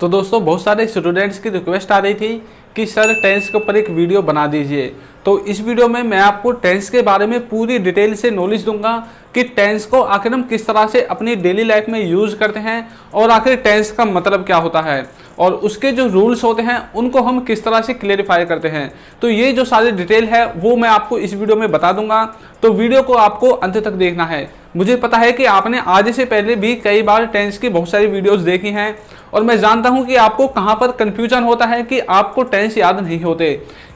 तो दोस्तों बहुत सारे स्टूडेंट्स की रिक्वेस्ट आ रही थी कि सर टेंस के ऊपर एक वीडियो बना दीजिए। तो इस वीडियो में मैं आपको टेंस के बारे में पूरी डिटेल से नॉलेज दूंगा कि टेंस को आखिर हम किस तरह से अपनी डेली लाइफ में यूज़ करते हैं और आखिर टेंस का मतलब क्या होता है और उसके जो रूल्स होते हैं उनको हम किस तरह से क्लेरिफाई करते हैं। तो ये जो सारी डिटेल है वो मैं आपको इस वीडियो में बता दूंगा, तो वीडियो को आपको अंत तक देखना है। मुझे पता है कि आपने आज से पहले भी कई बार टेंस की बहुत सारी वीडियोस देखी हैं और मैं जानता हूं कि आपको कहां पर कंफ्यूजन होता है कि आपको टेंस याद नहीं होते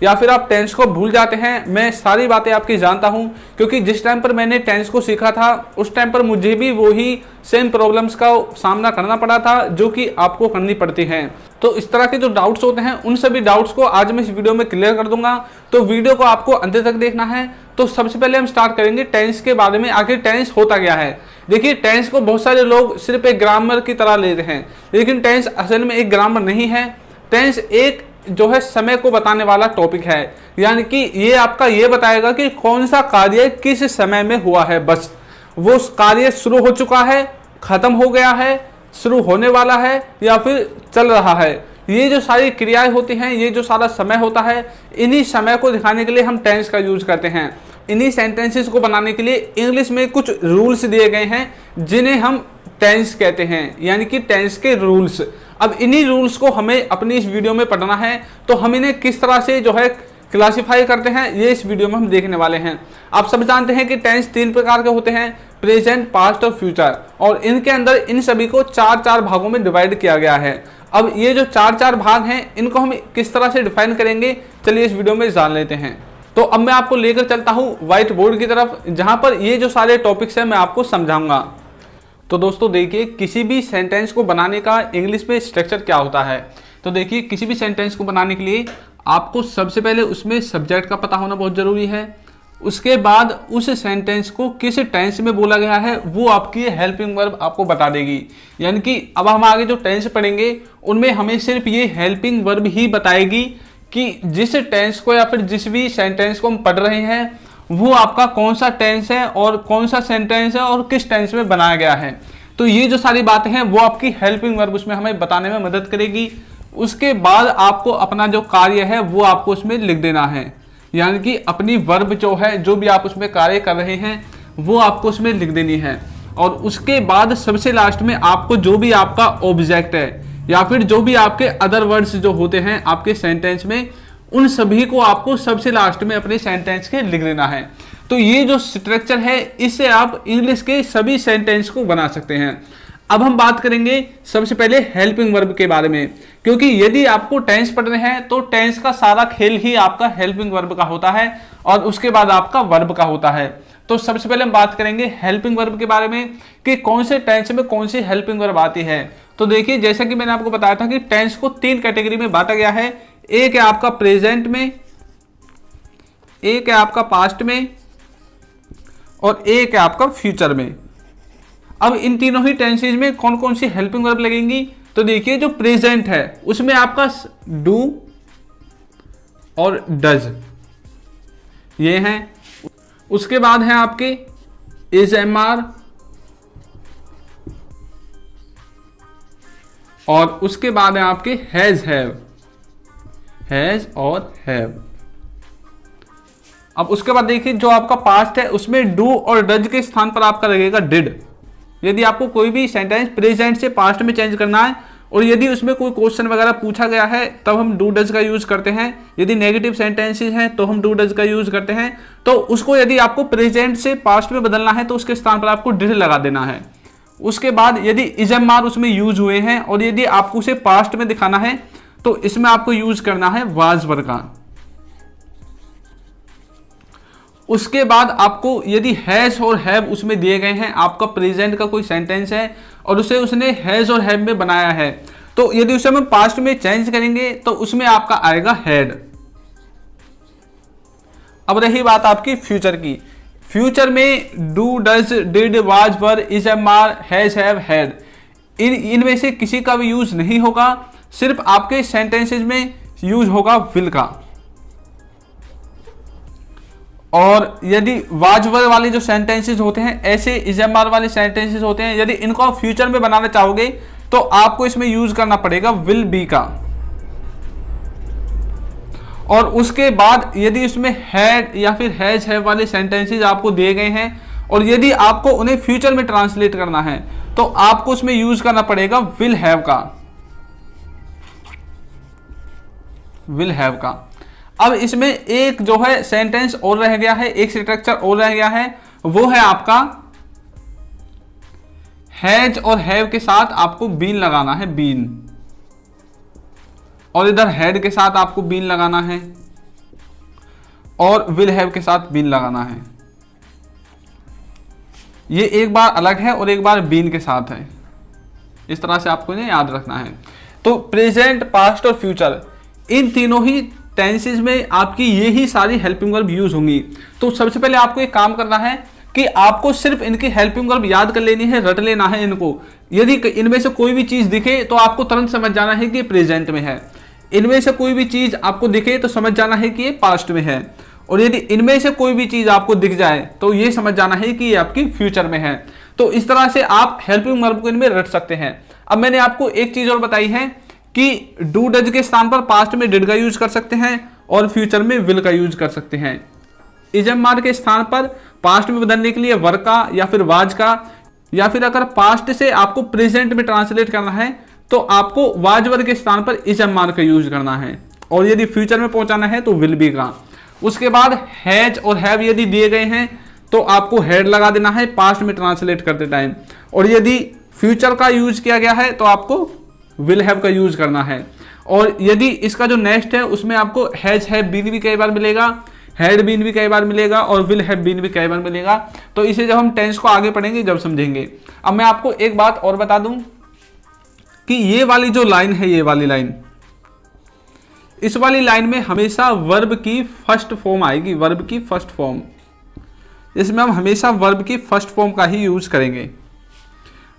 या फिर आप टेंस को भूल जाते हैं। मैं सारी बातें आपकी जानता हूं क्योंकि जिस टाइम पर मैंने टेंस को सीखा था उस टाइम पर मुझे भी वही सेम प्रॉब्लम्स का सामना करना पड़ा था जो कि आपको करनी पड़ती हैं। तो इस तरह के जो डाउट्स होते हैं उन सभी डाउट्स को आज मैं इस वीडियो में क्लियर कर दूंगा, तो वीडियो को आपको अंत तक देखना है। तो सबसे पहले हम स्टार्ट करेंगे टेंस के बारे में, आखिर टेंस होता क्या है। देखिए, टेंस को बहुत सारे लोग सिर्फ एक ग्रामर की तरह लेते हैं, लेकिन टेंस असल में एक ग्रामर नहीं है। टेंस एक जो है समय को बताने वाला टॉपिक है, यानी कि ये आपका ये बताएगा कि कौन सा कार्य किस समय में हुआ है। बस वो कार्य शुरू हो चुका है, खत्म हो गया है, शुरू होने वाला है या फिर चल रहा है। ये जो सारी क्रियाएं होती हैं, ये जो सारा समय होता है, इन्हीं समय को दिखाने के लिए हम टेंस का यूज करते हैं। इन्हीं सेंटेंसेस को बनाने के लिए इंग्लिश में कुछ रूल्स दिए गए हैं जिन्हें हम टेंस कहते हैं, यानी कि टेंस के रूल्स। अब इन्हीं रूल्स को हमें अपनी इस वीडियो में पढ़ना है, तो हम इन्हें किस तरह से जो है क्लासिफाई करते हैं ये इस वीडियो में हम देखने वाले हैं। आप सब जानते हैं कि टेंस 3 प्रकार के होते हैं, प्रेजेंट, पास्ट और फ्यूचर, और इनके अंदर इन सभी को 4-4 भागों में डिवाइड किया गया है। अब ये जो 4-4 भाग हैं इनको हम किस तरह से डिफाइन करेंगे, चलिए इस वीडियो में जान लेते हैं। तो अब मैं आपको लेकर चलता हूँ व्हाइट बोर्ड की तरफ, जहाँ पर ये जो सारे टॉपिक्स हैं मैं आपको समझाऊंगा। तो दोस्तों देखिए, किसी भी सेंटेंस को बनाने का इंग्लिश में स्ट्रक्चर क्या होता है। तो देखिए, किसी भी सेंटेंस को बनाने के लिए आपको सबसे पहले उसमें सब्जेक्ट का पता होना बहुत ज़रूरी है। उसके बाद उस सेंटेंस को किस टेंस में बोला गया है वो आपकी हेल्पिंग वर्ब आपको बता देगी। यानी कि अब हम आगे जो टेंस पढ़ेंगे उनमें हमें सिर्फ ये हेल्पिंग वर्ब ही बताएगी कि जिस टेंस को या फिर जिस भी सेंटेंस को हम पढ़ रहे हैं वो आपका कौन सा टेंस है और कौन सा सेंटेंस है और किस टेंस में बनाया गया है। तो ये जो सारी बातें हैं वो आपकी हेल्पिंग वर्ब उसमें हमें बताने में मदद करेगी। उसके बाद आपको अपना जो कार्य है वो आपको उसमें लिख देना है, यानी कि अपनी वर्ब जो है, जो भी आप उसमें कार्य कर रहे हैं वो आपको उसमें लिख देनी है। और उसके बाद सबसे लास्ट में आपको जो भी आपका ऑब्जेक्ट है या फिर जो भी आपके अदर वर्ड्स जो होते हैं आपके सेंटेंस में, उन सभी को आपको सबसे लास्ट में अपने सेंटेंस के लिख देना है। तो ये जो स्ट्रक्चर है इससे आप इंग्लिश के सभी सेंटेंस को बना सकते हैं। अब हम बात करेंगे सबसे पहले हेल्पिंग वर्ब के बारे में, क्योंकि यदि आपको टेंस पढ़ने हैं तो टेंस का सारा खेल ही आपका हेल्पिंग वर्ब का होता है और उसके बाद आपका वर्ब का होता है। तो सबसे पहले हम बात करेंगे हेल्पिंग वर्ब के बारे में कि कौन से टेंस में कौन सी हेल्पिंग वर्ब आती है। तो देखिए, जैसा कि मैंने आपको बताया था कि टेंस को 3 कैटेगरी में बांटा गया है। एक है आपका प्रेजेंट में, एक है आपका पास्ट में और एक है आपका फ्यूचर में। अब इन तीनों ही टेंसेज में कौन कौन सी हेल्पिंग वर्ब लगेंगी। तो देखिए, जो प्रेजेंट है उसमें आपका डू और डज ये हैं। उसके बाद है आपके इज, एम, आर, और उसके बाद है आपके हैज, हैव, हैज और हैव। अब उसके बाद देखिए, जो आपका पास्ट है उसमें डू और डज के स्थान पर आपका लगेगा डिड। यदि आपको कोई भी सेंटेंस प्रेजेंट से पास्ट में चेंज करना है और यदि उसमें कोई क्वेश्चन वगैरह पूछा गया है तब हम डू डज का यूज करते हैं। यदि नेगेटिव सेंटेंसेस हैं तो हम डू डज का यूज करते हैं। तो उसको यदि आपको प्रेजेंट से पास्ट में बदलना है तो उसके स्थान पर आपको डिड लगा देना है। उसके बाद यदि इज, एम, आर उसमें यूज हुए हैं और यदि आपको उसे पास्ट में दिखाना है तो इसमें आपको यूज करना है वाज वर्ब का। उसके बाद आपको यदि हैज और हैव उसमें दिए गए हैं, आपका प्रेजेंट का कोई सेंटेंस है और उसे उसने हैज और हैव में बनाया है, तो यदि उसे हम पास्ट में चेंज करेंगे तो उसमें आपका आएगा हैड। अब रही बात आपकी फ्यूचर की। फ्यूचर में do, does, did, was, were, is, am, are, has, have, had इनमें से किसी का भी यूज नहीं होगा, सिर्फ आपके सेंटेंसेस में यूज होगा विल का। और यदि वाज, वर वाले जो सेंटेंसेस होते हैं, ऐसे इज, एम, आर वाले सेंटेंसेस होते हैं, यदि इनको आप फ्यूचर में बनाना चाहोगे तो आपको इसमें यूज करना पड़ेगा विल बी का। और उसके बाद यदि इसमें हैड या फिर हैज हैव वाले सेंटेंसेस आपको दिए गए हैं और यदि आपको उन्हें फ्यूचर में ट्रांसलेट करना है तो आपको उसमें यूज करना पड़ेगा विल हैव का, विल हैव का। अब इसमें एक जो है सेंटेंस और रह गया है, एक स्ट्रक्चर और रह गया है, वो है आपका हैज और हैव के साथ आपको बीन लगाना है, बीन, और इधर हैड के साथ आपको बीन लगाना है और विल हैव के साथ बीन लगाना है। ये एक बार अलग है और एक बार बीन के साथ है। इस तरह से आपको इन्हें याद रखना है। तो प्रेजेंट, पास्ट और फ्यूचर, इन तीनों ही टेंसेस में आपकी यही सारी हेल्पिंग वर्ब यूज होंगी। तो सबसे पहले आपको एक काम करना है कि आपको सिर्फ इनकी हेल्पिंग वर्ब याद कर लेनी है, रट लेना है इनको। यदि इनमें से कोई भी चीज दिखे तो आपको तुरंत समझ जाना है कि प्रेजेंट में है, इनमें से कोई भी चीज आपको दिखे तो समझ जाना है कि ये पास्ट में है, और यदि इनमें से कोई भी चीज आपको दिख जाए तो ये समझ जाना है कि ये आपकी फ्यूचर में है। तो इस तरह से आप हेल्पिंग वर्ब को इनमें रट सकते हैं। अब मैंने आपको एक चीज और बताई है कि डू डज के स्थान पर पास्ट में डिड का यूज कर सकते हैं और फ्यूचर में विल का यूज कर सकते हैं। इजम मार के स्थान पर पास्ट में बदलने के लिए वर का या फिर वाज का, या फिर अगर पास्ट से आपको प्रेजेंट में ट्रांसलेट करना है तो आपको वाज वर के स्थान पर इजम मार का यूज करना है, और यदि फ्यूचर में पहुंचाना है तो विल बी का। उसके बाद हैज और हैव यदि दिए गए हैं तो आपको हैड लगा देना है पास्ट में ट्रांसलेट करते टाइम, और यदि फ्यूचर का यूज किया गया है तो आपको विल हैव का यूज करना है। और यदि इसका जो नेक्स्ट है उसमें आपको हैज हैव बीन भी कई बार मिलेगा, हैड बीन भी कई बार मिलेगा और विल हैव बीन भी कई बार मिलेगा। तो इसे जब हम टेंस को आगे पढ़ेंगे जब समझेंगे। अब मैं आपको एक बात और बता दूं कि ये वाली जो लाइन है, ये वाली लाइन, इस वाली लाइन में हमेशा वर्ब की फर्स्ट फॉर्म आएगी, वर्ब की फर्स्ट फॉर्म। इसमें हम हमेशा वर्ब की फर्स्ट फॉर्म का ही यूज करेंगे।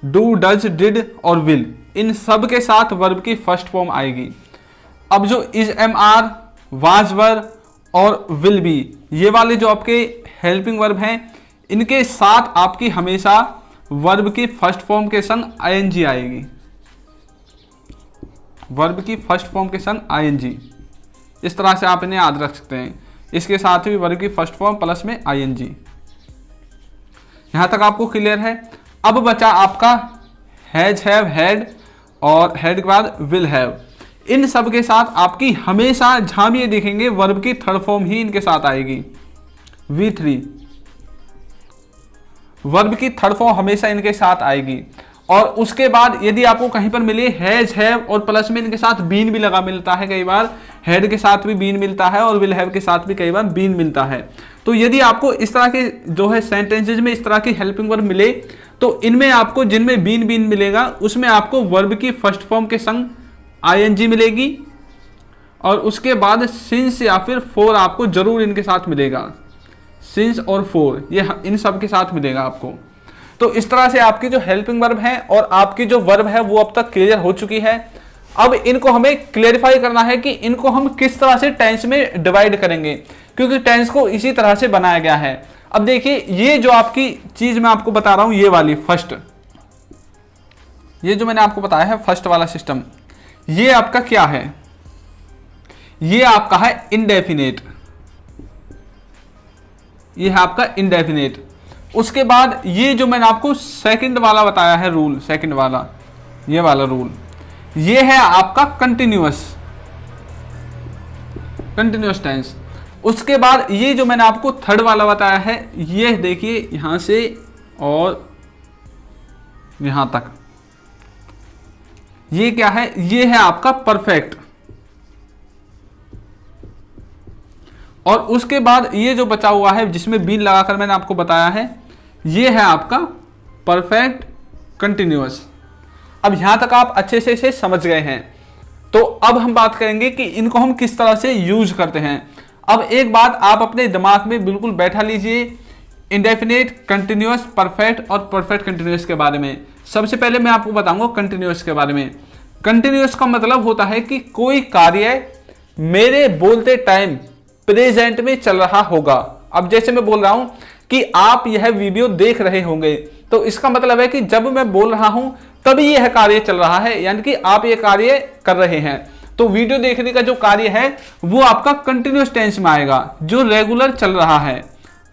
डू, डज, डिड और विल, इन सब के साथ वर्ब की फर्स्ट फॉर्म आएगी। अब जो इज, एम, आर, वाज, वर और विल बी, ये वाले जो आपके हेल्पिंग वर्ब हैं, इनके साथ आपकी हमेशा वर्ब की फर्स्ट फॉर्म के संग आईएनजी आएगी, वर्ब की फर्स्ट फॉर्म के संग आईएनजी। इस तरह से आप इन्हें याद रख सकते हैं। इसके साथ भी वर्ब की फर्स्ट फॉर्म प्लस में आईएनजी। यहां तक आपको क्लियर है। अब बचा आपका हैज, हैव, हैड और हैड के बाद विल हैव। इन सब के साथ आपकी हमेशा जहां भी ये देखेंगे वर्ब की थर्ड फॉर्म ही इनके साथ आएगी, V3। वर्ब की थर्ड फॉर्म हमेशा इनके साथ आएगी। और उसके बाद यदि आपको कहीं पर मिले हैज, हैव और प्लस में इनके साथ बीन भी लगा मिलता है, कई बार हैड के साथ भी बीन मिलता है और विल हैव के साथ भी कई बार बीन मिलता है। तो यदि आपको इस तरह के जो है सेंटेंसेज में इस तरह की हेल्पिंग वर्ब मिले तो इनमें आपको जिनमें बीन बीन मिलेगा उसमें आपको वर्ब की फर्स्ट फॉर्म के संग आईएनजी मिलेगी, और उसके बाद सिंस या फिर फॉर आपको जरूर इनके साथ मिलेगा, सिंस और फॉर, ये इन सब के साथ मिलेगा आपको। तो इस तरह से आपकी जो हेल्पिंग वर्ब है और आपकी जो वर्ब है वो अब तक क्लियर हो चुकी है। अब इनको हमें क्लेरिफाई करना है कि इनको हम किस तरह से टेंस में डिवाइड करेंगे, क्योंकि टेंस को इसी तरह से बनाया गया है। अब देखिए, ये जो आपकी चीज मैं आपको बता रहा हूं, ये वाली फर्स्ट, ये जो मैंने आपको बताया है फर्स्ट वाला सिस्टम, ये आपका क्या है? ये आपका है इंडेफिनेट, ये है आपका इंडेफिनेट। उसके बाद ये जो मैंने आपको सेकंड वाला बताया है रूल, सेकंड वाला, ये वाला रूल, ये है आपका कंटिन्यूअस, कंटिन्यूअस टेंस। उसके बाद ये जो मैंने आपको थर्ड वाला बताया है, ये देखिए यहां से और यहां तक, ये क्या है? ये है आपका परफेक्ट। और उसके बाद ये जो बचा हुआ है जिसमें बीन लगाकर मैंने आपको बताया है, ये है आपका परफेक्ट कंटिन्यूअस। अब यहां तक आप अच्छे से इसे समझ गए हैं। तो अब हम बात करेंगे कि इनको हम किस तरह से यूज करते हैं। अब एक बात आप अपने दिमाग में बिल्कुल बैठा लीजिए, इंडेफिनेट, कंटिन्यूअस, परफेक्ट और परफेक्ट कंटिन्यूअस के बारे में। सबसे पहले मैं आपको बताऊंगा कंटिन्यूअस के बारे में। कंटिन्यूअस का मतलब होता है कि कोई कार्य मेरे बोलते टाइम प्रेजेंट में चल रहा होगा। अब जैसे मैं बोल रहा हूं कि आप यह वीडियो देख रहे होंगे, तो इसका मतलब है कि जब मैं बोल रहा हूं तभी यह कार्य चल रहा है, यानी कि आप ये कार्य कर रहे हैं। तो वीडियो देखने का जो कार्य है वो आपका कंटिन्यूअस टेंस में आएगा, जो रेगुलर चल रहा है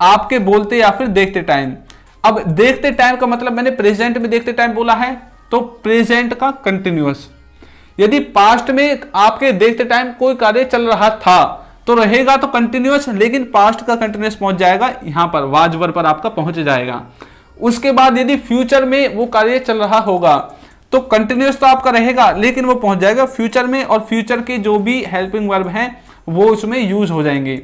आपके बोलते या फिर देखते टाइम। अब देखते टाइम का मतलब मैंने प्रेजेंट में देखते टाइम बोला है, तो प्रेजेंट का कंटिन्यूअस। यदि पास्ट में आपके देखते टाइम कोई कार्य चल रहा था तो रहेगा तो कंटिन्यूअस, लेकिन पास्ट का कंटिन्यूअस पहुंच जाएगा यहां पर, वाज वर्ब पर आपका पहुंच जाएगा। उसके बाद यदि फ्यूचर में वो कार्य चल रहा होगा तो कंटिन्यूअस तो आपका रहेगा, लेकिन वो पहुंच जाएगा फ्यूचर में, और फ्यूचर के जो भी हेल्पिंग वर्ब हैं वो उसमें यूज हो जाएंगे।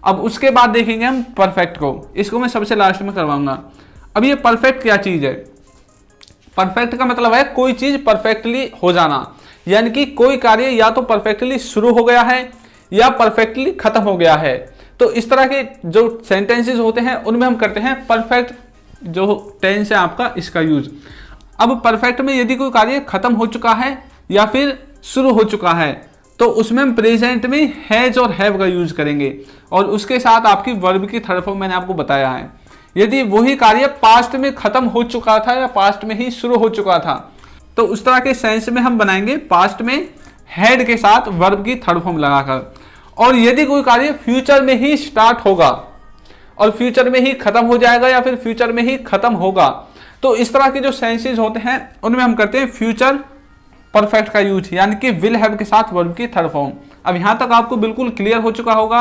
अब उसके बाद देखेंगे हम परफेक्ट को, इसको मैं सबसे लास्ट में करवाऊंगा। अब ये परफेक्ट क्या चीज है? परफेक्ट का मतलब है कोई चीज परफेक्टली हो जाना, यानी कि कोई कार्य या तो परफेक्टली शुरू हो गया है या परफेक्टली खत्म हो गया है। तो इस तरह के जो सेंटेंसेस होते हैं उनमें हम करते हैं परफेक्ट जो टेंस है आपका, इसका यूज। अब परफेक्ट में यदि कोई कार्य खत्म हो चुका है या फिर शुरू हो चुका है तो उसमें हम प्रेजेंट में हैज और हैव का यूज करेंगे, और उसके साथ आपकी वर्ब की थर्ड फॉर्म मैंने आपको बताया है। यदि वही कार्य पास्ट में खत्म हो चुका था या पास्ट में ही शुरू हो चुका था तो उस तरह के सेंस में हम बनाएंगे पास्ट में हैड के साथ वर्ब की थर्ड फॉर्म लगाकर। और यदि कोई कार्य फ्यूचर में ही स्टार्ट होगा और फ्यूचर में ही खत्म हो जाएगा या फिर फ्यूचर में ही खत्म होगा, तो इस तरह के जो सेंसेस होते हैं उनमें हम करते हैं फ्यूचर परफेक्ट का यूज, यानी कि विल हैव के साथ वर्ब की थर्ड फॉर्म। अब यहां तक आपको बिल्कुल क्लियर हो चुका होगा।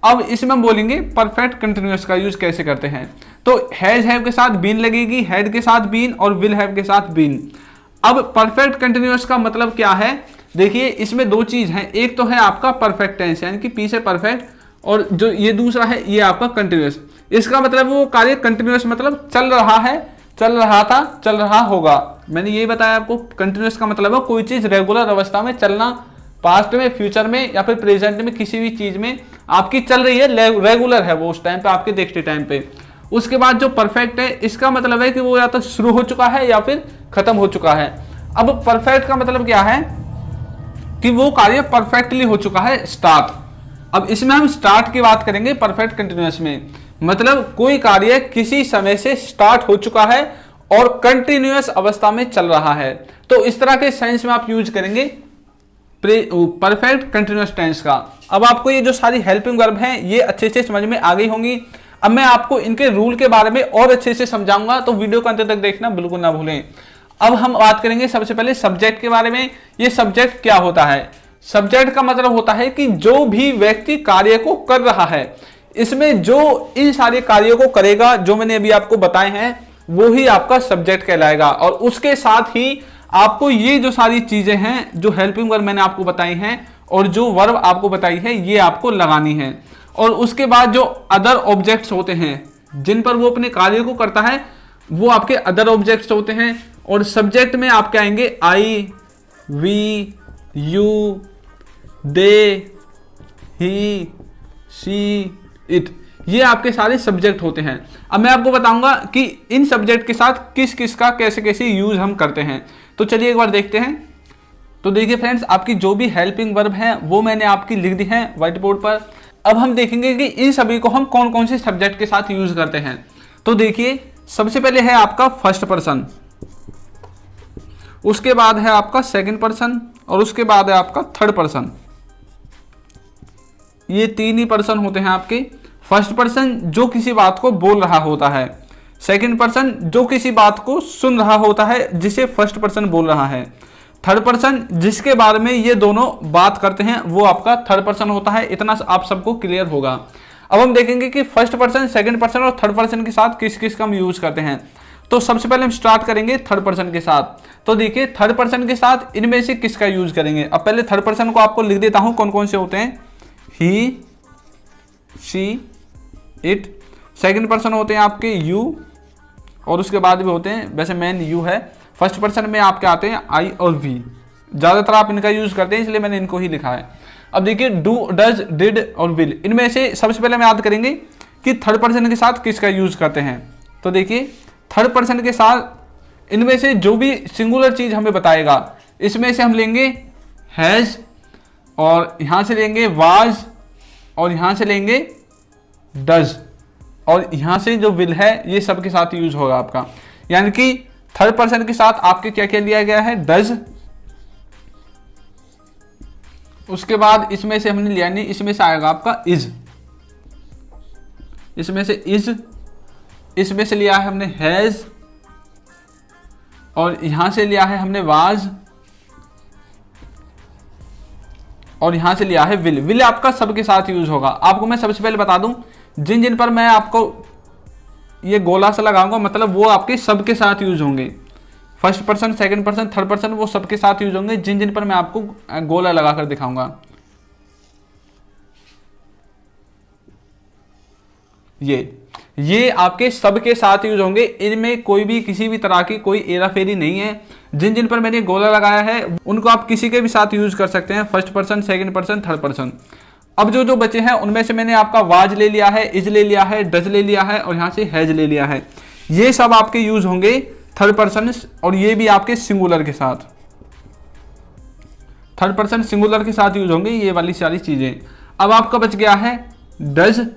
अब इसमें हम बोलेंगे परफेक्ट कंटिन्यूअस का यूज कैसे करते हैं। तो हैज हैव के साथ बीन लगेगी, हैड के साथ बीन और विल हैव के साथ बीन। अब परफेक्ट कंटिन्यूअस का मतलब क्या है? देखिए इसमें दो चीज हैं, एक तो है आपका परफेक्ट टेंस यानी कि पी से परफेक्ट, और जो ये दूसरा है ये आपका कंटिन्यूअस। इसका मतलब वो कार्य कंटिन्यूअस मतलब चल रहा है, चल रहा था, चल रहा होगा। मैंने ये बताया आपको, कंटिन्यूअस का मतलब है कोई चीज रेगुलर अवस्था में चलना, पास्ट में, फ्यूचर में या फिर प्रेजेंट में किसी भी चीज में आपकी चल रही है, रेगुलर है वो उस टाइम पे, आपके देखते टाइम पे। उसके बाद जो परफेक्ट है इसका मतलब है कि वो या तो शुरू हो चुका है या फिर खत्म हो चुका है। अब परफेक्ट का मतलब क्या है कि वो कार्य परफेक्टली हो चुका है, स्टार्ट। अब इसमें हम स्टार्ट की बात करेंगे परफेक्ट कंटिन्यूअस में, मतलब कोई कार्य किसी समय से स्टार्ट हो चुका है और कंटिन्यूअस अवस्था में चल रहा है। तो इस तरह के सेंस में आप यूज करेंगे परफेक्ट कंटिन्यूअस टेंस का। अब आपको ये जो सारी हेल्पिंग वर्ब हैं ये अच्छे से समझ में आ गई होंगी। अब मैं आपको इनके रूल के बारे में और अच्छे से समझाऊंगा, तो वीडियो को अंत तक देखना बिल्कुल ना भूलें। अब हम बात करेंगे सबसे पहले सब्जेक्ट के बारे में। ये सब्जेक्ट क्या होता है? सब्जेक्ट का मतलब होता है कि जो भी व्यक्ति कार्य को कर रहा है, इसमें जो इन सारे कार्यों को करेगा जो मैंने अभी आपको बताए हैं वो ही आपका सब्जेक्ट कहलाएगा। और उसके साथ ही आपको ये जो सारी चीजें हैं, जो हेल्पिंग वर्ब मैंने आपको बताई हैं और जो वर्ब आपको बताई है, ये आपको लगानी है। और उसके बाद जो अदर ऑब्जेक्ट्स होते हैं जिन पर वो अपने कार्य को करता है वो आपके अदर ऑब्जेक्ट्स होते हैं। और सब्जेक्ट में आपके आएंगे I, we, you, they, he, she, it, ये आपके सारे सब्जेक्ट होते हैं। अब मैं आपको बताऊंगा कि इन सब्जेक्ट के साथ किस किस का कैसे कैसे यूज हम करते हैं। तो चलिए एक बार देखते हैं। तो देखिए फ्रेंड्स, आपकी जो भी हेल्पिंग वर्ब है वो मैंने आपकी लिख दी है व्हाइट बोर्ड पर। अब हम देखेंगे कि इन सभी को हम कौन कौन से सब्जेक्ट के साथ यूज करते हैं। तो देखिए सबसे पहले है आपका फर्स्ट पर्सन, उसके बाद है आपका सेकंड पर्सन और उसके बाद है आपका थर्ड पर्सन। ये तीन ही पर्सन होते हैं आपके। फर्स्ट पर्सन जो किसी बात को बोल रहा होता है, सेकंड पर्सन जो किसी बात को सुन रहा होता है जिसे फर्स्ट पर्सन बोल रहा है, थर्ड पर्सन जिसके बारे में ये दोनों बात करते हैं वो आपका थर्ड पर्सन होता है। इतना आप सबको क्लियर होगा। अब हम देखेंगे कि फर्स्ट पर्सन, सेकंड पर्सन और थर्ड पर्सन के साथ किस किस का हम यूज करते हैं। तो सबसे पहले हम स्टार्ट करेंगे थर्ड पर्सन के साथ। तो देखिए थर्ड पर्सन के साथ इनमें से किसका यूज करेंगे। अब पहले थर्ड पर्सन को आपको लिख देता हूं कौन कौन से होते हैं। ही, शी, इट। सेकंड पर्सन होते हैं आपके यू और उसके बाद भी होते हैं, वैसे मेन यू है। फर्स्ट पर्सन में आपके आते हैं आई और वी, ज्यादातर आप इनका यूज करते हैं इसलिए मैंने इनको ही लिखा है। अब देखिए डू, डज, डिड और विल, इनमें से सबसे पहले हम याद करेंगे कि थर्ड पर्सन के साथ किसका यूज करते हैं। तो देखिए थर्ड पर्सन के साथ इनमें से जो भी सिंगुलर चीज हमें बताएगा, इसमें से हम लेंगे हैज और यहां से लेंगे वाज और यहां से लेंगे डज और यहां से जो विल है, ये सबके साथ यूज होगा आपका। यानी कि थर्ड पर्सन के साथ आपके क्या क्या लिया गया है, डज। उसके बाद इसमें से हमने लिया नहीं, इसमें से आएगा आपका इज, इसमें से इज, इसमें से लिया है हमने हैज, और यहां से लिया है हमने वाज, और यहां से लिया है विल। विल आपका सबके साथ यूज होगा। आपको मैं सबसे पहले बता दूं, जिन जिन पर मैं आपको ये गोला सा लगाऊंगा मतलब वो आपके सबके साथ यूज होंगे। First person, second person, third person, वो सबके साथ यूज होंगे जिन जिन पर मैं आपको गोला लगाकर दिखाऊंगा। ये आपके सबके साथ यूज होंगे, इनमें कोई भी किसी भी तरह की कोई हेराफेरी नहीं है। जिन जिन पर मैंने गोला लगाया है उनको आप किसी के भी साथ यूज कर सकते हैं, first person, second person, third person. अब जो जो बचे हैं उनमें से मैंने आपका वाज ले लिया है, इज ले लिया है, डज ले लिया है, और यहां से हैज ले लिया है। ये सब आपके यूज होंगे थर्ड पर्सन, और ये भी आपके सिंगुलर के साथ, थर्ड पर्सन सिंगुलर के साथ यूज होंगे ये वाली सारी चीजें। अब आपका बच गया है डज।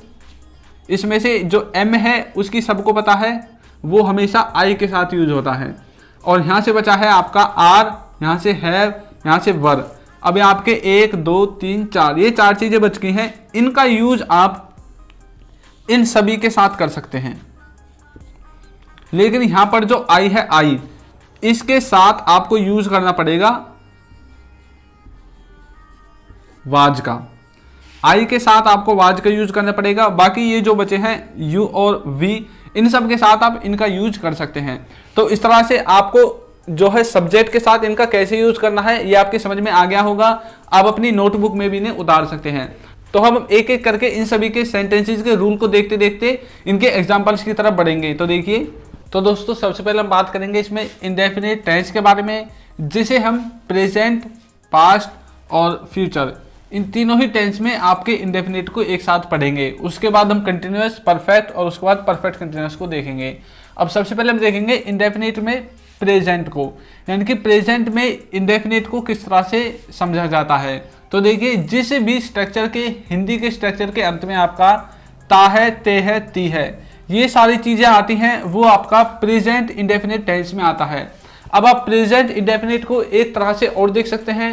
इसमें से जो एम है उसकी सबको पता है, वो हमेशा आई के साथ यूज होता है। और यहां से बचा है आपका आर, यहां से हैव, यहां से वर। अब आपके 1 2 3 4 ये 4 चीजें बच गई हैं। इनका यूज आप इन सभी के साथ कर सकते हैं, लेकिन यहां पर जो आई है, आई, इसके साथ आपको यूज करना पड़ेगा वाज का। आई के साथ आपको वाज का यूज करना पड़ेगा। बाकी ये जो बचे हैं यू और वी, इन सब के साथ आप इनका यूज कर सकते हैं। तो इस तरह से आपको जो है सब्जेक्ट के साथ इनका कैसे यूज करना है ये आपके समझ में आ गया होगा। आप अपनी नोटबुक में भी इन्हें उतार सकते हैं। तो हम एक एक करके इन सभी के सेंटेंसेस के रूल को देखते देखते इनके एग्जाम्पल्स की तरफ बढ़ेंगे। तो देखिए, तो दोस्तों सबसे पहले हम बात करेंगे इसमें इंडेफिनिट टेंस के बारे में, जिसे हम प्रेजेंट, पास्ट और फ्यूचर, इन तीनों ही टेंस में आपके इंडेफिनिट को एक साथ पढ़ेंगे। उसके बाद हम कंटिन्यूअस, परफेक्ट और उसके बाद परफेक्ट कंटिन्यूअस को देखेंगे। अब सबसे पहले हम देखेंगे इंडेफिनिट में प्रेजेंट को, यानी कि प्रेजेंट में इंडेफिनिट को किस तरह से समझा जाता है। तो देखिए, जिस भी स्ट्रक्चर के, हिंदी के स्ट्रक्चर के अंत में आपका ता है, ते है, ती है, ये सारी चीजें आती हैं, वो आपका प्रेजेंट इंडेफिनिट टेंस में आता है। अब आप प्रेजेंट इंडेफिनिट को एक तरह से और देख सकते हैं,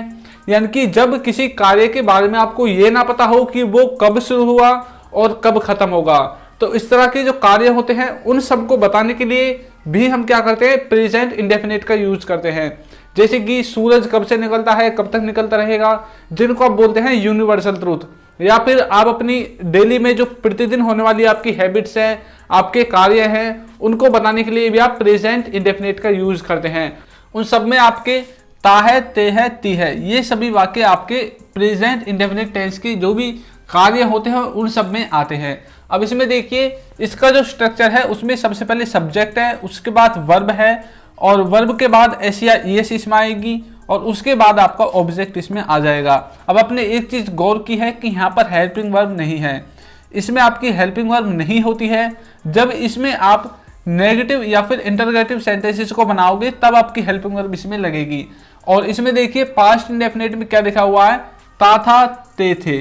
यानी कि जब किसी कार्य के बारे में आपको ये ना पता हो कि वो कब शुरू हुआ और कब खत्म होगा, तो इस तरह के जो कार्य होते हैं उन सबको बताने के लिए भी हम क्या करते हैं, प्रेजेंट इंडेफिनिट का यूज करते हैं। जैसे कि सूरज कब से निकलता है, कब तक निकलता रहेगा, जिनको आप बोलते हैं यूनिवर्सल ट्रूथ। या फिर आप अपनी डेली में जो प्रतिदिन होने वाली आपकी हैबिट्स हैं, आपके कार्य हैं, उनको बताने के लिए भी आप प्रेजेंट इंडेफिनिट का यूज करते हैं। उन सब में आपके ता है, ते है, ती है, ये सभी वाक्य आपके प्रेजेंट इंडेफिनिट टेंस के जो भी कार्य होते हैं उन सब में आते हैं। अब इसमें देखिए, इसका जो स्ट्रक्चर है उसमें सबसे पहले सब्जेक्ट है, उसके बाद वर्ब है, और वर्ब के बाद एस या ईएस इसमें आएगी, और उसके बाद आपका ऑब्जेक्ट इसमें आ जाएगा। अब आपने एक चीज गौर की है कि यहाँ पर हेल्पिंग वर्ब नहीं है। इसमें आपकी हेल्पिंग वर्ब नहीं होती है। जब इसमें आप नेगेटिव या फिर इंटरगेटिव सेंटेंसेस को बनाओगे तब आपकी हेल्पिंग वर्ब इसमें लगेगी। और इसमें देखिए, पास्ट इंडेफिनिट में क्या लिखा हुआ है, ता था, ते थे,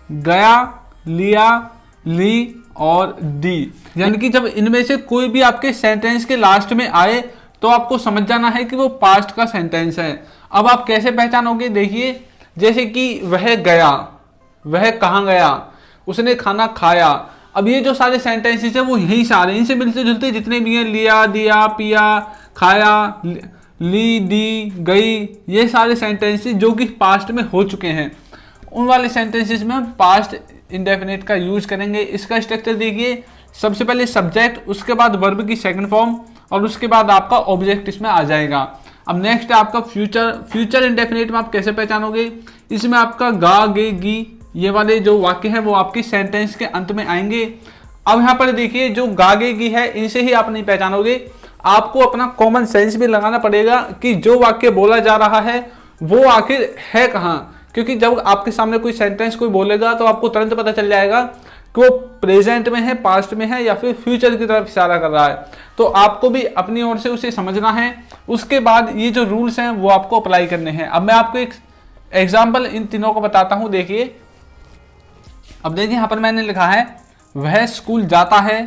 गया, लिया, ली और दी। यानी कि जब इनमें से कोई भी आपके सेंटेंस के लास्ट में आए तो आपको समझ जाना है कि वो पास्ट का सेंटेंस है। अब आप कैसे पहचानोगे, देखिए, जैसे कि वह गया, वह कहाँ गया, उसने खाना खाया। अब ये जो सारे सेंटेंसेस हैं वो यहीं से आ रहे हैं, इनसे मिलते जुलते जितने भी हैं, लिया, दिया, पिया, खाया, ली, दी, गई, ये सारे सेंटेंसेस जो कि पास्ट में हो चुके हैं, उन वाले सेंटेंसेस में हम पास्ट इंडेफिनिट का यूज करेंगे। इसका स्ट्रक्चर देखिए, सबसे पहले सब्जेक्ट, उसके बाद वर्ब की सेकंड फॉर्म, और उसके बाद आपका ऑब्जेक्ट इसमें आ जाएगा। अब नेक्स्ट है आपका फ्यूचर। फ्यूचर इंडेफिनिट में आप कैसे पहचानोगे, इसमें आपका गा, गे, गी, ये वाले जो वाक्य हैं वो आपकी सेंटेंस के अंत में आएंगे। अब यहाँ पर देखिए, जो गा, गे, गी है, इनसे ही आप नहीं पहचानोगे, आपको अपना कॉमन सेंस भी लगाना पड़ेगा कि जो वाक्य बोला जा रहा है वो आखिर है कहाँ। क्योंकि जब आपके सामने कोई सेंटेंस कोई बोलेगा तो आपको तुरंत पता चल जाएगा कि वो प्रेजेंट में है, पास्ट में है, या फिर फ्यूचर की तरफ इशारा कर रहा है। तो आपको भी अपनी ओर से उसे समझना है। उसके बाद ये जो रूल्स हैं वो आपको अप्लाई करने हैं। अब मैं आपको एक एग्जाम्पल इन तीनों को बताता हूँ। देखिए, अब देखिए, यहाँ पर मैंने लिखा है, वह स्कूल जाता है,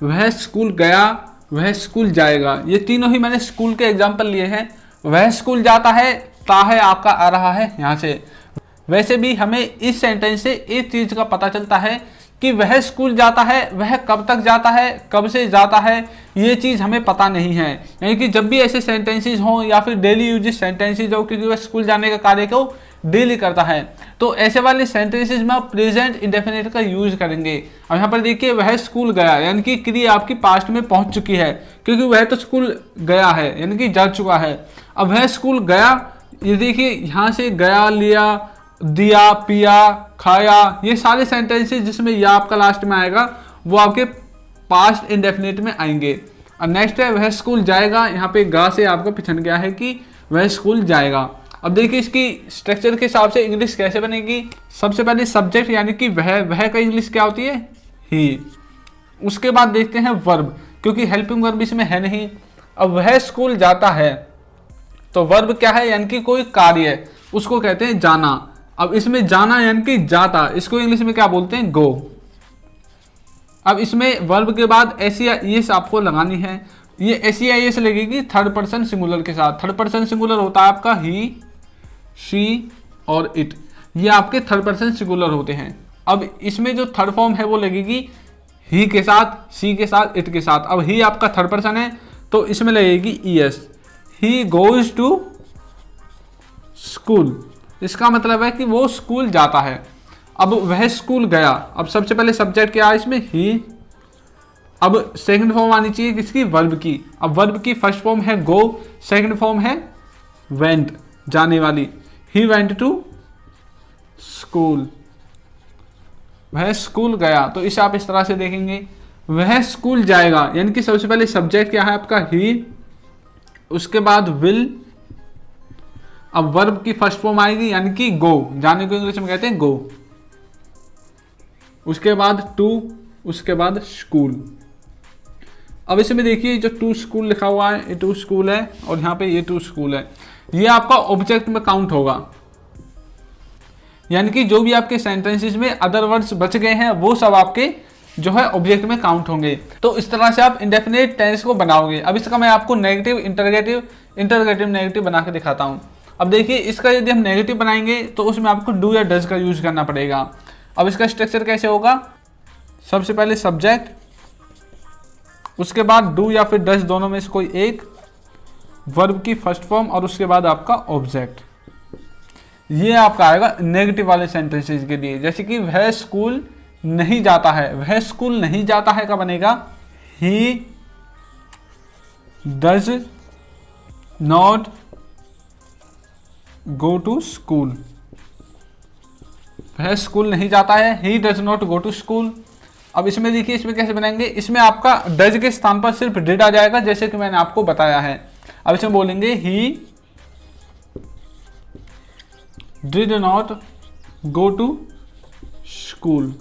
वह स्कूल गया, वह स्कूल जाएगा। ये तीनों ही मैंने स्कूल के एग्जाम्पल लिए हैं। वह स्कूल जाता है, ता है आपका आ रहा है यहाँ से। वैसे भी हमें इस सेंटेंस से एक चीज का पता चलता है कि वह स्कूल जाता है, वह कब तक जाता है, कब से जाता है, ये चीज़ हमें पता नहीं है। यानी कि जब भी ऐसे सेंटेंसेस हों या फिर डेली यूजेस सेंटेंसेस हो, क्योंकि वह स्कूल जाने का कार्य को डेली करता है, तो ऐसे वाले सेंटेंसेस में आप प्रेजेंट इंडेफिनिट का यूज करेंगे। अब यहाँ पर देखिए वह स्कूल गया, यानी कि क्रिया आपकी पास्ट में पहुंच चुकी है, क्योंकि वह तो स्कूल गया है यानी कि जा चुका है। अब वह स्कूल गया, ये देखिए यहाँ से गया, लिया, दिया, पिया, खाया, ये सारे सेंटेंसेस जिसमें या आपका लास्ट में आएगा वो आपके पास्ट इंडेफिनिट में आएंगे। और नेक्स्ट है वह स्कूल जाएगा, यहाँ पे गा से आपको पिछड़ गया है कि वह स्कूल जाएगा। अब देखिए इसकी स्ट्रक्चर के हिसाब से इंग्लिश कैसे बनेगी। सबसे पहले सब्जेक्ट यानी कि वह का इंग्लिश क्या होती है, ही। उसके बाद देखते हैं वर्ब, क्योंकि हेल्पिंग वर्ब इसमें है नहीं। अब वह स्कूल जाता है तो वर्ब क्या है, यानी कि कोई कार्य, उसको कहते हैं जाना। अब इसमें जाना यानी कि जाता, इसको इंग्लिश में क्या बोलते हैं, गो। अब इसमें वर्ब के बाद एस आपको लगानी है। ये एस लगेगी थर्ड पर्सन सिंगुलर के साथ। थर्ड पर्सन सिंगुलर होता है आपका ही, शी और इट, ये आपके थर्ड पर्सन सिंगुलर होते हैं। अब इसमें जो थर्ड फॉर्म है वो लगेगी ही के साथ, सी के साथ, इट के साथ। अब ही आपका थर्ड पर्सन है तो इसमें लगेगी ES, he goes to school. इसका मतलब है कि वो स्कूल जाता है। अब वह स्कूल गया, अब सबसे पहले सब्जेक्ट क्या है इसमें, ही। अब सेकंड फॉर्म आनी चाहिए किसकी, वर्ब की। अब वर्ब की फर्स्ट फॉर्म है गो, सेकंड फॉर्म है वेंट, जाने वाली। ही वेंट टू स्कूल, वह स्कूल गया। तो इसे आप इस तरह से देखेंगे, वह स्कूल जाएगा, यानी कि सबसे पहले सब्जेक्ट क्या है आपका, ही। उसके बाद विल। अब वर्ब की फर्स्ट फॉर्म आएगी यानी कि गो, जाने को इंग्लिश में कहते हैं गो। उसके बाद टू, उसके बाद स्कूल। अब इसमें देखिए जो टू स्कूल लिखा हुआ है, ये टू स्कूल है और यहाँ पे ये टू स्कूल है, ये आपका ऑब्जेक्ट में काउंट होगा। यानी कि जो भी आपके सेंटेंसेस में अदर वर्ड्स बच गए हैं वो सब आपके जो है ऑब्जेक्ट में काउंट होंगे। तो इस तरह से आप इंडेफिनिट टेंस को बनाओगे। अब इसका मैं आपको नेगेटिव, इंटरगेटिव नेगेटिव बना के दिखाता हूँ। अब देखिए इसका यदि हम नेगेटिव बनाएंगे तो उसमें आपको डू या डज का यूज करना पड़ेगा। अब इसका स्ट्रक्चर कैसे होगा, सबसे पहले सब्जेक्ट, उसके बाद डू या फिर डज, दोनों में से कोई एक, वर्ब की फर्स्ट फॉर्म और उसके बाद आपका ऑब्जेक्ट। ये आपका आएगा नेगेटिव वाले सेंटेंसेस के लिए। जैसे कि वह स्कूल नहीं जाता है, वह स्कूल नहीं जाता है का बनेगा he does not go to school. वह स्कूल नहीं जाता है, he does not go to school. अब इसमें देखिए इसमें कैसे बनाएंगे, इसमें आपका डज के स्थान पर सिर्फ डिड आ जाएगा, जैसे कि मैंने आपको बताया है। अब इसमें बोलेंगे he did not go to school.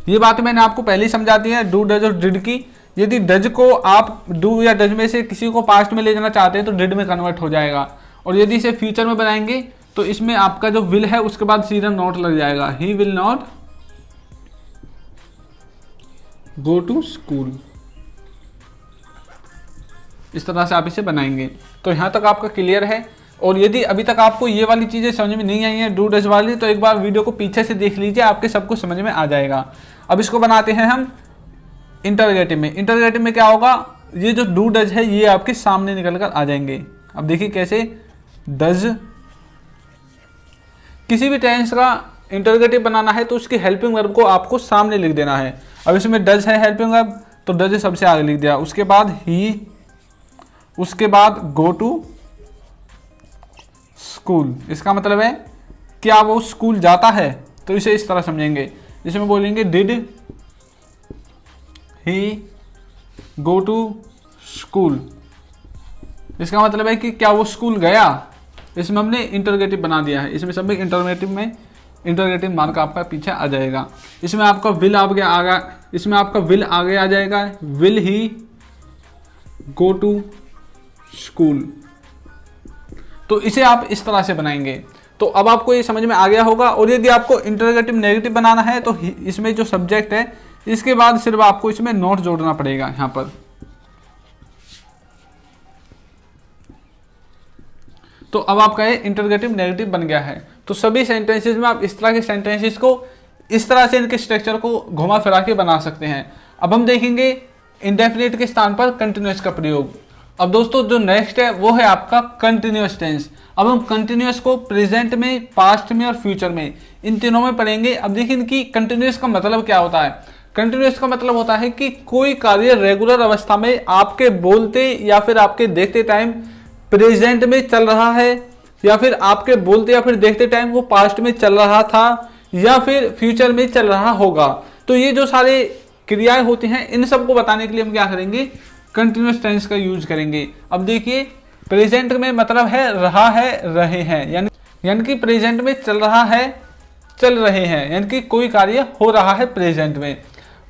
ये बात मैंने आपको पहले ही समझा दी है, डू, डज और डिड की। यदि डज को आप डू या डज में से किसी को पास्ट में ले जाना चाहते हैं तो डिड में कन्वर्ट हो जाएगा, और यदि इसे फ्यूचर में बनाएंगे तो इसमें आपका जो विल है उसके बाद सीधा नॉट लग जाएगा, he will not go to school. इस तरह से आप इसे बनाएंगे। तो यहां तक आपका क्लियर है। और यदि अभी तक आपको ये वाली चीजें समझ में नहीं आई हैं, डू डज वाली, तो एक बार वीडियो को पीछे से देख लीजिए, आपके सब कुछ समझ में आ जाएगा। अब इसको बनाते हैं हम इंटरगेटिव में। इंटरगेटिव में क्या होगा, ये जो डू डज है ये आपके सामने निकल कर आ जाएंगे। अब देखिए कैसे, डज, किसी भी टेंस का इंटरगेटिव बनाना है तो उसकी हेल्पिंग वर्ब को आपको सामने लिख देना है। अब इसमें डज है हेल्पिंग वर्ब, तो डज सबसे आगे लिख दिया, उसके बाद ही, उसके बाद गो टू स्कूल। इसका मतलब है क्या वो स्कूल जाता है, तो इसे इस तरह समझेंगे। इसमें बोलेंगे did he go to school. इसका मतलब है कि क्या वो स्कूल गया। इसमें हमने इंटरगेटिव बना दिया है। इसमें सब इंटरगेटिव में इंटरगेटिव मार्क आपका पीछे आ जाएगा। इसमें आपका विल आगे इसमें आपका विल आगे आ जाएगा, will he go to school. तो इसे आप इस तरह से बनाएंगे। तो अब आपको ये समझ में आ गया होगा। और यदि आपको इंटरगेटिव नेगेटिव बनाना है तो इसमें जो सब्जेक्ट है इसके बाद सिर्फ आपको इसमें नॉट जोड़ना पड़ेगा यहाँ पर। तो अब आपका ये इंटरोगेटिव नेगेटिव बन गया है। तो सभी सेंटेंसेस में आप इस तरह के सेंटेंसेस को इस तरह से इनके स्ट्रक्चर को घुमा फिरा के बना सकते हैं। अब हम देखेंगे इंडेफिनिट के स्थान पर कंटिन्यूस का प्रयोग। अब दोस्तों जो नेक्स्ट है वो है आपका कंटिन्यूस टेंस। अब हम कंटिन्यूस को प्रेजेंट में, पास्ट में और फ्यूचर में, इन तीनों में पढ़ेंगे। अब देखिए इनकी कंटिन्यूस का मतलब क्या होता है। कंटिन्यूस का मतलब होता है कि कोई कार्य रेगुलर अवस्था में आपके बोलते या फिर आपके देखते टाइम प्रेजेंट में चल रहा है, या फिर आपके बोलते या फिर देखते टाइम वो पास्ट में चल रहा था, या फिर फ्यूचर में चल रहा होगा। तो ये जो सारे क्रियाएं होती हैं इन सबको बताने के लिए हम क्या करेंगे, कंटिन्यूस टेंस का यूज करेंगे। अब देखिए प्रेजेंट में मतलब है रहा है, रहे हैं, यानी कि प्रेजेंट में चल रहा है, चल रहे हैं, यानी कि कोई कार्य हो रहा है प्रेजेंट में।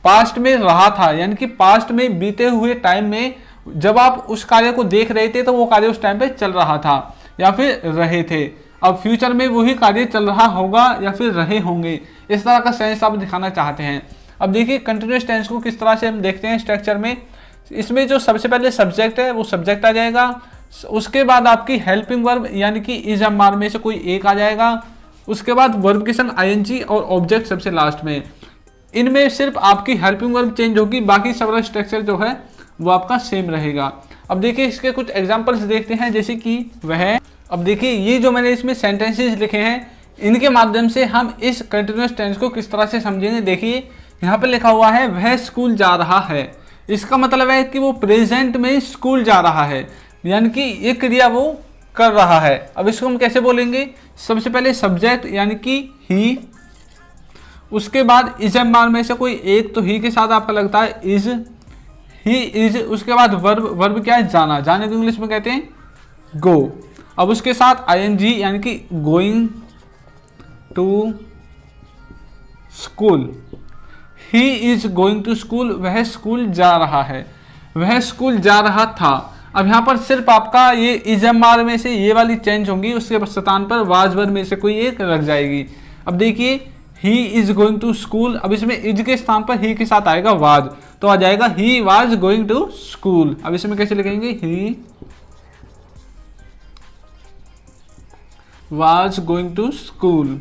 पास्ट में रहा था, यानी कि पास्ट में बीते हुए टाइम में जब आप उस कार्य को देख रहे थे तो वो कार्य उस टाइम पे चल रहा था या फिर रहे थे। अब फ्यूचर में वही कार्य चल रहा होगा या फिर रहे होंगे। इस तरह का सेंस आप दिखाना चाहते हैं। अब देखिए कंटिन्यूस टेंस को किस तरह से हम देखते हैं स्ट्रक्चर में। इसमें जो सबसे पहले सब्जेक्ट है वो सब्जेक्ट आ जाएगा, उसके बाद आपकी हेल्पिंग वर्ब यानी कि इज एम में से कोई एक आ जाएगा, उसके बाद वर्ब के संग आईएनजी और ऑब्जेक्ट सबसे लास्ट में। इनमें सिर्फ आपकी हेल्पिंग वर्ब चेंज होगी, बाकी सारा स्ट्रक्चर जो है वो आपका सेम रहेगा। अब देखिए इसके कुछ एग्जांपल्स देखते हैं, जैसे कि वह। अब देखिए ये जो मैंने इसमें सेंटेंसेस लिखे हैं इनके माध्यम से हम इस कंटिन्यूस टेंस को किस तरह से समझेंगे। देखिए यहाँ पे लिखा हुआ है वह स्कूल जा रहा है। इसका मतलब है कि वो प्रेजेंट में स्कूल जा रहा है, यानी कि ये क्रिया वो कर रहा है। अब इसको हम कैसे बोलेंगे, सबसे पहले सब्जेक्ट यानी कि ही, उसके बाद इज एम आर में से कोई एक, तो ही के साथ आपका लगता है इज, ही इज। उसके बाद वर्ब, वर्ब क्या है, जाना, जाने को इंग्लिश में कहते हैं गो। अब उसके साथ आईएनजी यानी कि going to school. He is going to school, वह स्कूल जा रहा है, वह स्कूल जा रहा था। अब यहाँ पर सिर्फ आपका ये इज एम आर में से ये वाली चेंज होंगी, उसके स्थान पर वाज वर्ब में से कोई एक लग जाएगी। अब देखिए he is going to school, अब इसमें इज के स्थान पर ही के साथ आएगा वाज, तो आ जाएगा he was going to school. अब इसमें कैसे लिखेंगे, he was going to school,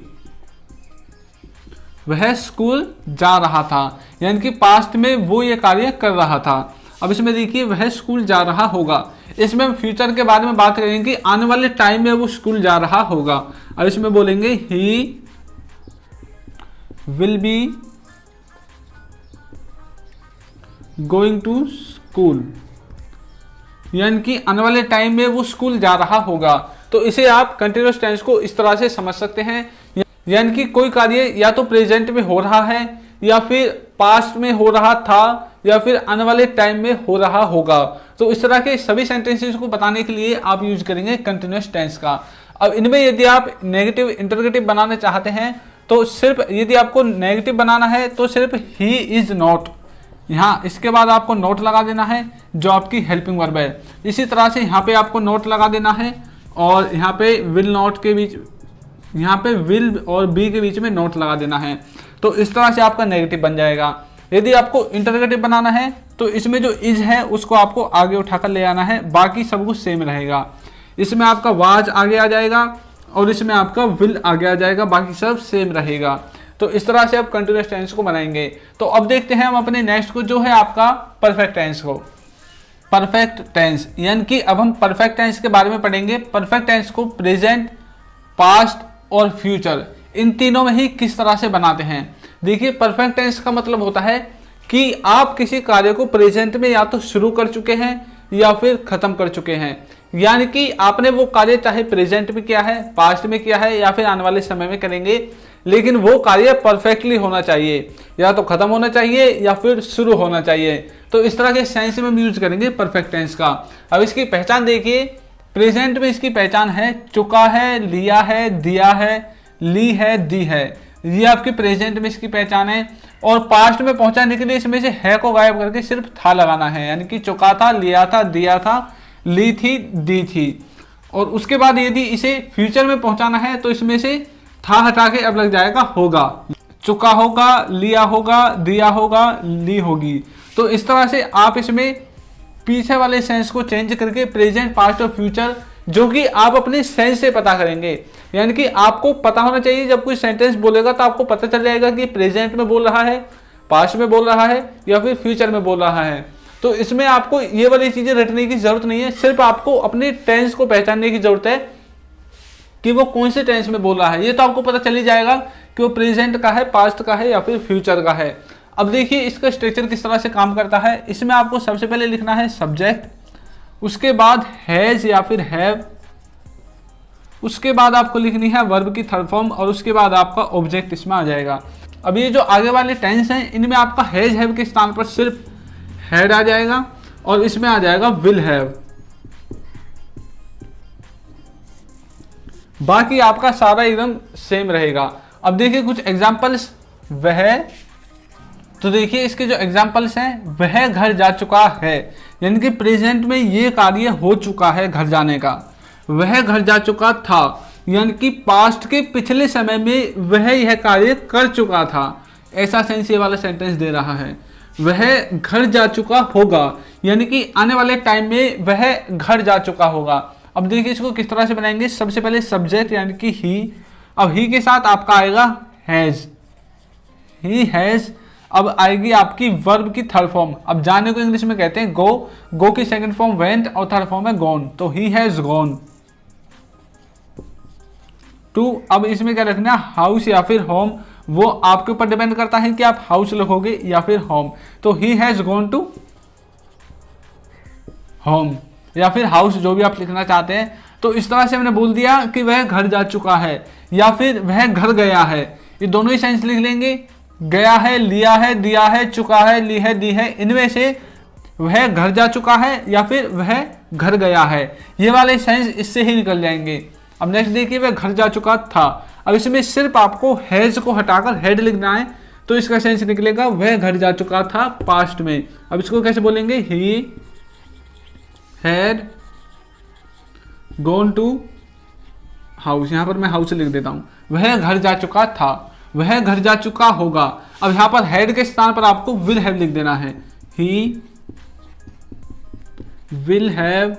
वह स्कूल जा रहा था, यानी कि पास्ट में वो ये कार्य कर रहा था। अब इसमें देखिए वह स्कूल जा रहा होगा, इसमें हम फ्यूचर के बारे में बात करेंगे कि आने वाले टाइम में वो स्कूल जा रहा होगा। अब इसमें बोलेंगे he will be going to school, यानी कि आने वाले टाइम में वो स्कूल जा रहा होगा। तो इसे आप कंटिन्यूअस टेंस को इस तरह से समझ सकते हैं, यानी कि कोई कार्य या तो प्रेजेंट में हो रहा है, या फिर पास्ट में हो रहा था, या फिर आने वाले टाइम में हो रहा होगा। तो इस तरह के सभी सेंटेंसेस को बताने के लिए आप यूज करेंगे कंटिन्यूअस टेंस का। अब इनमें यदि आप नेगेटिव इंटरोगेटिव बनाना चाहते हैं तो सिर्फ, यदि आपको नेगेटिव बनाना है तो सिर्फ ही इज नॉट, यहाँ इसके बाद आपको नोट लगा देना है जो आपकी हेल्पिंग वर्ब है। इसी तरह से यहाँ पे आपको नोट लगा देना है, और यहाँ पे विल नॉट के बीच, यहाँ पे विल और बी के बीच में नोट लगा देना है। तो इस तरह से आपका नेगेटिव बन जाएगा। यदि आपको इंटरोगेटिव बनाना है तो इसमें जो इज है उसको आपको आगे उठाकर ले आना है, बाकी सब कुछ सेम रहेगा। इसमें आपका वाज आगे आ जाएगा और इसमें आपका विल आगे आ जाएगा, बाकी सब सेम रहेगा। तो इस तरह से आप कंटिन्यूअस टेंस को बनाएंगे। तो अब देखते हैं हम अपने नेक्स्ट को, जो है आपका परफेक्ट टेंस को। परफेक्ट टेंस यानी कि अब हम परफेक्ट टेंस के बारे में पढ़ेंगे। परफेक्ट टेंस को प्रेजेंट, पास्ट और फ्यूचर, इन तीनों में ही किस तरह से बनाते हैं। देखिए परफेक्ट टेंस का मतलब होता है कि आप किसी कार्य को प्रेजेंट में या तो शुरू कर चुके हैं या फिर खत्म कर चुके हैं, यानी कि आपने वो कार्य चाहे प्रेजेंट में किया है, पास्ट में किया है या फिर आने वाले समय में करेंगे, लेकिन वो कार्य परफेक्टली होना चाहिए, या तो खत्म होना चाहिए या फिर शुरू होना चाहिए। तो इस तरह के सेंस में हम यूज करेंगे परफेक्ट टेंस का। अब इसकी पहचान देखिए, प्रेजेंट में इसकी पहचान है चुका है, लिया है, दिया है, ली है, दी है, ये आपकी प्रेजेंट में इसकी पहचान है। और पास्ट में पहुंचाने के लिए इसमें से है को गायब करके सिर्फ था लगाना है, यानी कि चुका था, लिया था, दिया था, ली थी, दी थी। और उसके बाद यदि इसे फ्यूचर में पहुंचाना है तो इसमें से था हटा के अब लग जाएगा होगा, चुका होगा, लिया होगा, दिया होगा, ली होगी। तो इस तरह से आप इसमें पीछे वाले सेंस को चेंज करके प्रेजेंट, पास्ट और फ्यूचर जो कि आप अपने सेंस से पता करेंगे। यानी कि आपको पता होना चाहिए, जब कोई सेंटेंस बोलेगा तो आपको पता चल जाएगा कि प्रेजेंट में बोल रहा है, पास्ट में बोल रहा है या फिर फ्यूचर में बोल रहा है। तो इसमें आपको ये वाली चीजें रटने की जरूरत नहीं है, सिर्फ आपको अपने टेंस को पहचानने की जरूरत है कि वो कौन से टेंस में बोल रहा है। ये तो आपको पता चल ही जाएगा कि वो प्रेजेंट का है, पास्ट का है या फिर फ्यूचर का है। अब देखिए इसका स्ट्रक्चर किस तरह से काम करता है। इसमें आपको सबसे पहले लिखना है सब्जेक्ट, उसके बाद हैज या फिर हैव, उसके बाद आपको लिखनी है वर्ब की थर्ड फॉर्म और उसके बाद आपका ऑब्जेक्ट इसमें आ जाएगा। अब ये जो आगे वाले टेंस हैं इनमें आपका हैज हैव के स्थान पर सिर्फ हैड आ जाएगा और इसमें आ जाएगा विल हैव। बाकी आपका सारा एकदम सेम रहेगा। अब देखिए कुछ एग्जांपल्स। वह, तो देखिए इसके जो एग्जांपल्स हैं, वह घर जा चुका है, यानी कि प्रेजेंट में ये कार्य हो चुका है घर जाने का। वह घर जा चुका था, यानी कि पास्ट के पिछले समय में वह यह कार्य कर चुका था। ऐसा सेंस ये वाला सेंटेंस दे रहा है। वह घर जा चुका होगा, यानी कि आने वाले टाइम में वह घर जा चुका होगा। अब देखिए इसको किस तरह से बनाएंगे। सबसे पहले सब्जेक्ट यानी कि ही, अब ही के साथ आपका आएगा हैज, ही हैज। अब आएगी आपकी वर्ब की थर्ड फॉर्म। अब जाने को इंग्लिश में कहते हैं गो, गो की सेकंड फॉर्म वेंट और थर्ड फॉर्म है गॉन, तो ही हैज गॉन टू। अब इसमें क्या रखना है, हाउस या फिर होम, वो आपके ऊपर डिपेंड करता है कि आप हाउस लिखोगे या फिर होम। तो he has gone to home या फिर हाउस, जो भी आप लिखना चाहते हैं। तो इस तरह से मैंने बोल दिया कि वह घर जा चुका है या फिर वह घर गया है। ये दोनों ही सेंस लिख लेंगे। गया है, लिया है, दिया है, चुका है, ली है, दी है, इनमें से वह घर जा चुका है या फिर वह घर गया है, ये वाले सेंस इससे ही निकल जाएंगे। अब नेक्स्ट देखिए, वह घर जा चुका था। अब इसमें सिर्फ आपको हैज को हटाकर हेड लिखना है, तो इसका सेंस निकलेगा वह घर जा चुका था पास्ट में। अब इसको कैसे बोलेंगे, he had gone to house. यहां पर मैं हाउस लिख देता हूं। वह घर जा चुका था, वह घर जा चुका होगा। अब यहां पर हैड के स्थान पर आपको विल हैव लिख देना है। He will have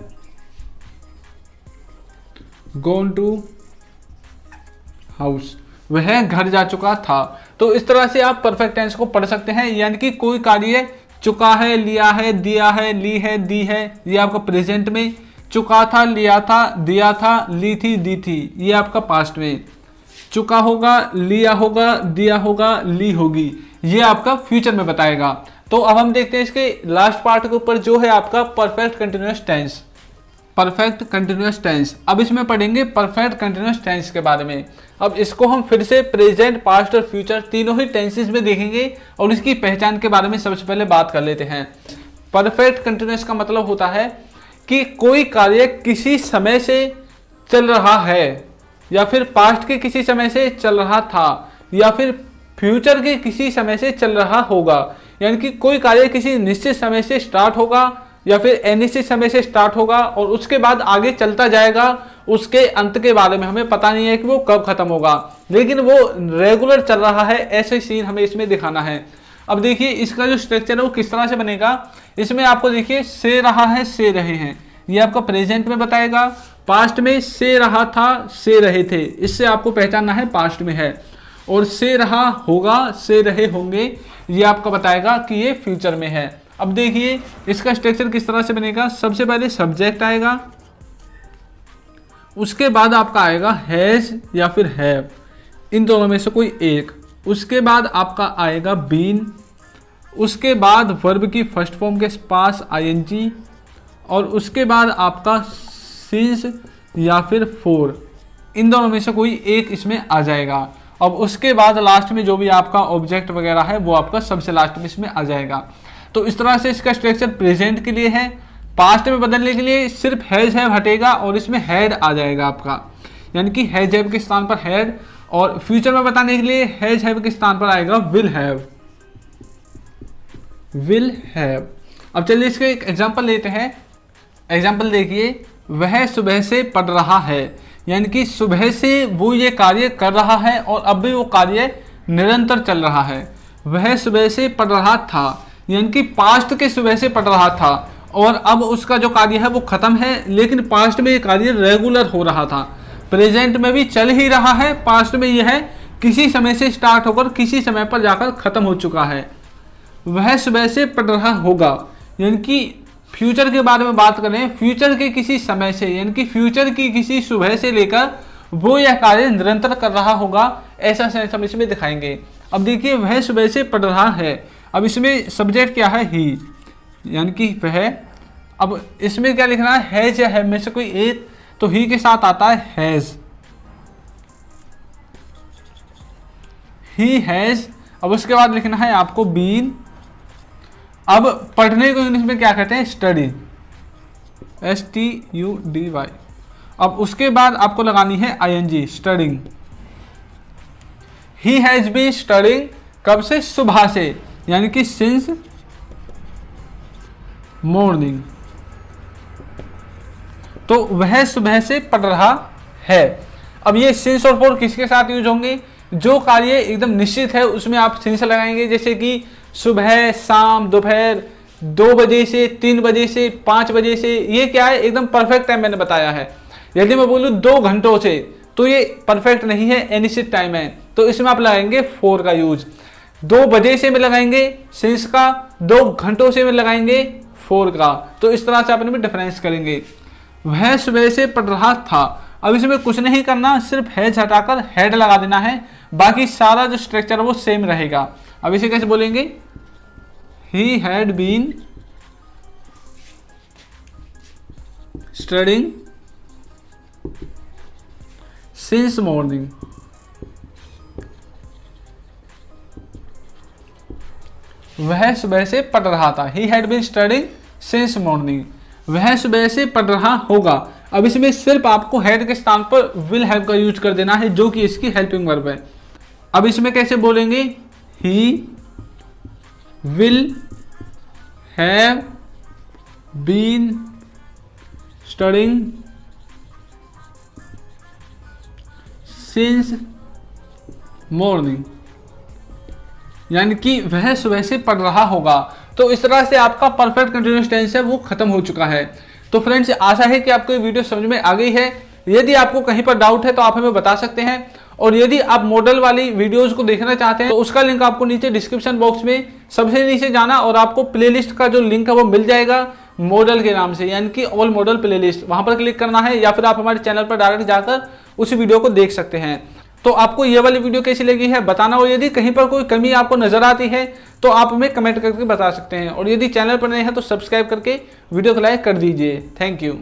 gone to house, वह घर जा चुका था। तो इस तरह से आप परफेक्ट टेंस को पढ़ सकते हैं, यानी कि कोई कार्य चुका है, लिया है, दिया है, ली है, दी है, ये आपका प्रेजेंट में। चुका था, लिया था, दिया था, ली थी, दी थी, ये आपका पास्ट में। चुका होगा, लिया होगा, दिया होगा, ली होगी, ये आपका फ्यूचर में बताएगा। तो अब हम देखते हैं इसके लास्ट पार्ट के ऊपर, जो है आपका perfect continuous tense. Perfect continuous tense, अब इसमें पढ़ेंगे परफेक्ट कंटिन्यूअस टेंस के बारे में। अब इसको हम फिर से प्रेजेंट, पास्ट और फ्यूचर तीनों ही टेंसेस में देखेंगे और इसकी पहचान के बारे में सबसे पहले बात कर लेते हैं। परफेक्ट कंटिन्यूअस का मतलब होता है कि कोई कार्य किसी समय से चल रहा है, या फिर पास्ट के किसी समय से चल रहा था, या फिर फ्यूचर के किसी समय से चल रहा होगा। यानी कि कोई कार्य किसी निश्चित समय से स्टार्ट होगा या फिर अनिश्चित समय से स्टार्ट होगा और उसके बाद आगे चलता जाएगा। उसके अंत के बारे में हमें पता नहीं है कि वो कब खत्म होगा, लेकिन वो रेगुलर चल रहा है, ऐसे सीन हमें इसमें दिखाना है। अब देखिए इसका जो स्ट्रक्चर है वो किस तरह से बनेगा। इसमें आपको देखिए से रहा है, से रहे हैं, ये आपका प्रेजेंट में बताएगा। पास्ट में से रहा था, से रहे थे, इससे आपको पहचानना है पास्ट में है। और से रहा होगा, से रहे होंगे, ये आपका बताएगा कि ये फ्यूचर में है। अब देखिए इसका स्ट्रक्चर किस तरह से बनेगा। सबसे पहले सब्जेक्ट आएगा, उसके बाद आपका आएगा हैज या फिर हैव, इन दोनों में से कोई एक। उसके बाद आपका आएगा बीन, उसके बाद वर्ब की फर्स्ट फॉर्म के पास आईएनजी, और उसके बाद आपका सिंस या फिर फोर, इन दोनों में से कोई एक इसमें आ जाएगा। अब उसके बाद लास्ट में जो भी आपका ऑब्जेक्ट वगैरह है वो आपका सबसे लास्ट में इसमें आ जाएगा। तो इस तरह से इसका स्ट्रक्चर प्रेजेंट के लिए है। पास्ट में बदलने के लिए सिर्फ हैज हैव हटेगा और इसमें हैड आ जाएगा आपका, यानी कि हैज हैव के स्थान पर हैड, और फ्यूचर में बताने के लिए हैज हैव के स्थान पर आएगा विल हैव, विल हैव। अब चलिए इसके एक एग्जांपल लेते हैं। एग्जांपल देखिए, वह सुबह से पढ़ रहा है, यानी कि सुबह से वो ये कार्य कर रहा है और अब भी वो कार्य निरंतर चल रहा है। वह सुबह से पढ़ रहा था, यानी कि पास्ट के सुबह से पढ़ रहा था और अब उसका जो कार्य है वो खत्म है, लेकिन पास्ट में ये कार्य रेगुलर हो रहा था, प्रेजेंट में भी चल ही रहा है, पास्ट में ये है किसी समय से स्टार्ट होकर किसी समय पर जाकर खत्म हो चुका है, वह सुबह से पढ़ रहा होगा। यानी कि फ्यूचर के बारे में बात करें, फ्यूचर के किसी समय से, यानी कि फ्यूचर की किसी सुबह से लेकर वो यह कार्य निरंतर कर रहा होगा, ऐसा सेंस हम इसमें दिखाएंगे। अब देखिए वह सुबह से पढ़ रहा है, अब इसमें सब्जेक्ट क्या है, ही, यानी कि वह। अब इसमें क्या लिखना है, हैज या हैव में से कोई एक, तो ही के साथ आता है हैज, ही हैज। अब उसके बाद लिखना है आपको बीन। अब पढ़ने को इंग्लिश में क्या कहते हैं, स्टडी, STUDY। अब उसके बाद आपको लगानी है ING, studying. He has been studying, कब से, सुबह से, यानी कि सिंस मॉर्निंग। तो वह सुबह से पढ़ रहा है। अब ये सिंस और फॉर किसके साथ यूज होंगे, जो कार्य एकदम निश्चित है उसमें आप सिंस लगाएंगे, जैसे कि सुबह, शाम, दोपहर, 2 बजे से, 3 बजे से, 5 बजे से, ये क्या है, एकदम परफेक्ट टाइम मैंने बताया है। यदि मैं बोलूँ 2 घंटों से, तो ये परफेक्ट नहीं है, एनिश्चित टाइम है, तो इसमें आप लगाएंगे फॉर का यूज। 2 बजे से में लगाएंगे सिंस का, 2 घंटों से में लगाएंगे फॉर का। तो इस तरह से आप इनमें डिफरेंस करेंगे। वह सुबह से पढ़ रहा था, अब इसमें कुछ नहीं करना, सिर्फ हैज हटाकर हैड लगा देना है, बाकी सारा जो स्ट्रक्चर है वो सेम रहेगा। अब इसे कैसे बोलेंगे, he had been studying since morning. वह सुबह से पढ़ रहा था, he had been studying since morning. वह सुबह से पढ़ रहा होगा। अब इसमें सिर्फ आपको हैड के स्थान पर विल हैव का यूज कर देना है, जो कि इसकी हेल्पिंग वर्ब है। अब इसमें कैसे बोलेंगे, he will have been studying since morning, यानी कि वह सुबह से पढ़ रहा होगा। तो इस तरह से आपका परफेक्ट कंटिन्यूअस टेंस है वो खत्म हो चुका है। तो फ्रेंड्स, आशा है कि आपको ये वीडियो समझ में आ गई है। यदि आपको कहीं पर डाउट है तो आप हमें बता सकते हैं, और यदि आप मॉडल वाली वीडियोस को देखना चाहते हैं तो उसका लिंक आपको नीचे डिस्क्रिप्शन बॉक्स में सबसे नीचे जाना और आपको प्लेलिस्ट का जो लिंक है वो मिल जाएगा मॉडल के नाम से, यानी कि ऑल मॉडल प्लेलिस्ट, वहां पर क्लिक करना है, या फिर आप हमारे चैनल पर डायरेक्ट जाकर उस वीडियो को देख सकते हैं। तो आपको ये वाली वीडियो कैसी लगी है बताना, और यदि कहीं पर कोई कमी आपको नजर आती है तो आप हमें कमेंट करके बता सकते हैं, और यदि चैनल पर नए हैं तो सब्सक्राइब करके वीडियो को लाइक कर दीजिए। Thank you.